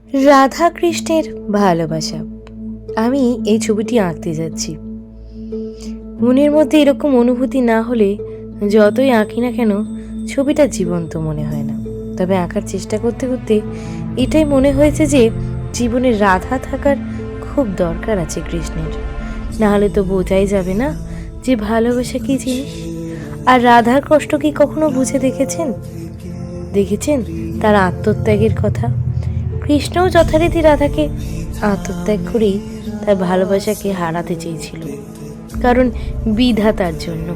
রাধা কৃষ্ণের ভালোবাসা। আমি এই ছবিটি আঁকতে যাচ্ছি। মনের মধ্যে এরকম অনুভূতি না হলে যতই আঁকি না কেন ছবিটা জীবন্ত মনে হয় না। তবে আঁকার চেষ্টা করতে করতে এটাই মনে হয়েছে যে জীবনে রাধা থাকার খুব দরকার আছে কৃষ্ণের, না হলে তো বোঝাই যাবে না যে ভালোবাসা কী জিনিস। আর রাধার কষ্ট কি কখনো বুঝে দেখেছেন তার আত্মত্যাগের কথা। কৃষ্ণও যথারীতি রাধাকে আত্মত্যাগ করেই তার ভালোবাসাকে হারাতে চেয়েছিল, কারণ বিধাতার জন্য।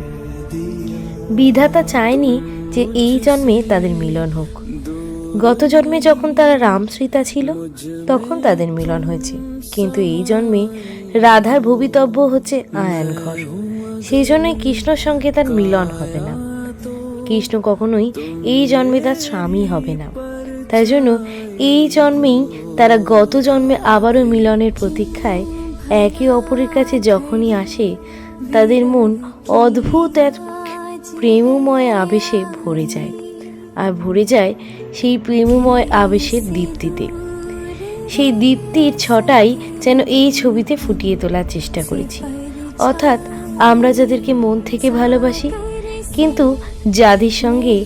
বিধাতা চায়নি যে এই জন্মে তাদের মিলন হোক। গত জন্মে যখন তারা রামসীতা ছিল তখন তাদের মিলন হয়েছে, কিন্তু এই জন্মে রাধার ভবিতব্য হচ্ছে আয়ান ঘর। সেই জন্যই কৃষ্ণর সঙ্গে তার মিলন হবে না। কৃষ্ণ কখনোই এই জন্মে তার স্বামী হবে না। তাই জন্য এই জন্মেই তারা গত জন্মে আবারও মিলনের প্রতীক্ষায় একে অপরের কাছে যখনই আসে, তাদের মন অদ্ভুত এক প্রেমময় আবেশে ভরে যায়, আর ভরে যায় সেই প্রেমময় আবেশের দীপ্তিতে। সেই দীপ্তির ছটাই যেন এই ছবিতে ফুটিয়ে তোলার চেষ্টা করেছি। অর্থাৎ আমরা যাদেরকে মন থেকে ভালোবাসি, কিন্তু যাদের সঙ্গে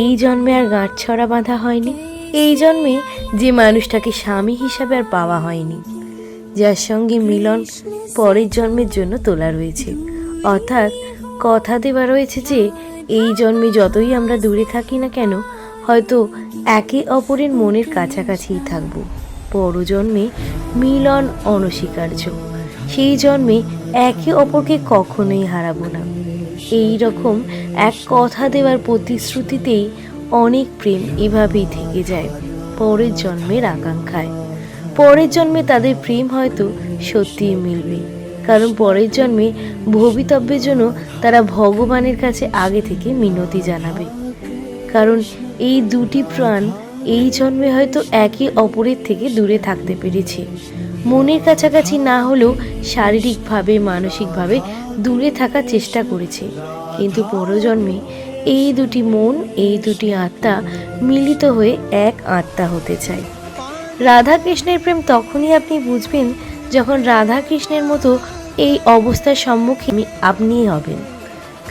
এই জন্মে আর গাঁটছড়া বাঁধা হয়নি, এই জন্মে যে মানুষটাকে স্বামী হিসাবে আর পাওয়া হয়নি, যার সঙ্গে মিলন পরের জন্মের জন্য তোলা রয়েছে। অর্থাৎ কথা দেওয়া রয়েছে যে এই জন্মে যতই আমরা দূরে থাকি না কেন, হয়তো একে অপরের মনের কাছাকাছিই থাকবো। পরজন্মে মিলন অনস্বীকার্য। সেই জন্মে একে অপরকে কখনোই হারাবো না। এই রকম এক কথা দেওয়ার প্রতিশ্রুতিতেই অনেক প্রেম এভাবেই থেকে যায় পরের জন্মের আকাঙ্ক্ষায়। পরের জন্মে তাদের প্রেম হয়তো সত্যিই মিলবে, কারণ পরের জন্মে ভবিতব্যের জন্য তারা ভগবানের কাছে আগে থেকে মিনতি জানাবে। কারণ এই দুটি প্রাণ এই জন্মে হয়তো একে অপরের থেকে দূরে থাকতে পেরেছে, মনের কাছাকাছি না হলেও শারীরিকভাবে মানসিকভাবে দূরে থাকার চেষ্টা করেছে, কিন্তু পরজন্মে এই দুটি মন, এই দুটি আত্মা মিলিত হয়ে এক আত্মা হতে চায়। রাধা কৃষ্ণের প্রেম তখনই আপনি বুঝবেন যখন রাধা কৃষ্ণের মতো এই অবস্থার সম্মুখীন আপনিই হবেন।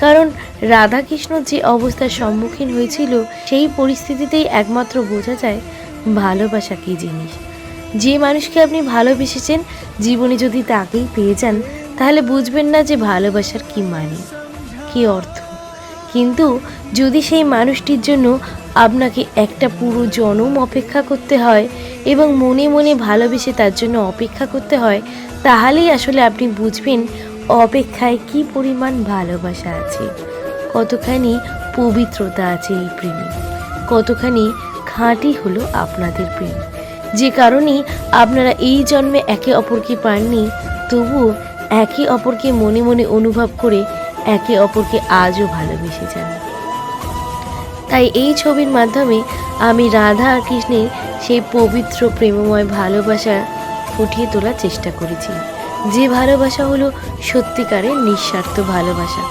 কারণ রাধা কৃষ্ণ যে অবস্থার সম্মুখীন হয়েছিল, সেই পরিস্থিতিতেই একমাত্র বোঝা যায় ভালোবাসা কী জিনিস। যে মানুষকে আপনি ভালোবেসেছেন, জীবনে যদি তাকেই পেয়ে যান, তাহলে বুঝবেন না যে ভালোবাসার কী মানে, কী অর্থ। কিন্তু যদি সেই মানুষটির জন্য আপনাকে একটা পুরো জনম অপেক্ষা করতে হয় এবং মনে মনে ভালোবেসে তার জন্য অপেক্ষা করতে হয়, তাহলেই আসলে আপনি বুঝবেন অপেক্ষায় কি পরিমাণ ভালোবাসা আছে, কতখানি পবিত্রতা আছে এই প্রেমে, কতখানি খাঁটি হলো আপনাদের প্রেম। যে কারণেই আপনারা এই জন্মে একে অপরকে পাননি, তবুও একে অপরকে মনে মনে অনুভব করে একে অপরকে আজও ভালোবেসে যান। তাই এই ছবির মাধ্যমে আমি রাধা আর কৃষ্ণের সেই পবিত্র প্রেমময় ভালোবাসা ফুটিয়ে তোলার চেষ্টা করেছি। যে ভালোবাসা হলো সত্যিকারের নিঃস্বার্থ ভালোবাসা।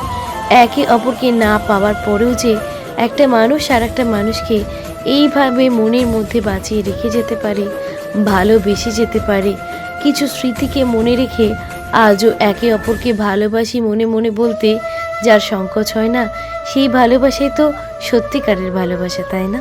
একে অপরকে না পাওয়ার পরেও যে একটা মানুষ আর একটা মানুষকে এইভাবে মনের মধ্যে বাঁচিয়ে রেখে যেতে পারে, ভালোবেসে যেতে পারে, কিছু স্মৃতিকে মনে রেখে আজও একে অপরকে ভালোবাসি মনে মনে বলতে যার সংকোচ হয় না, সেই ভালোবাসাই তো সত্যিকারের ভালোবাসা, তাই না?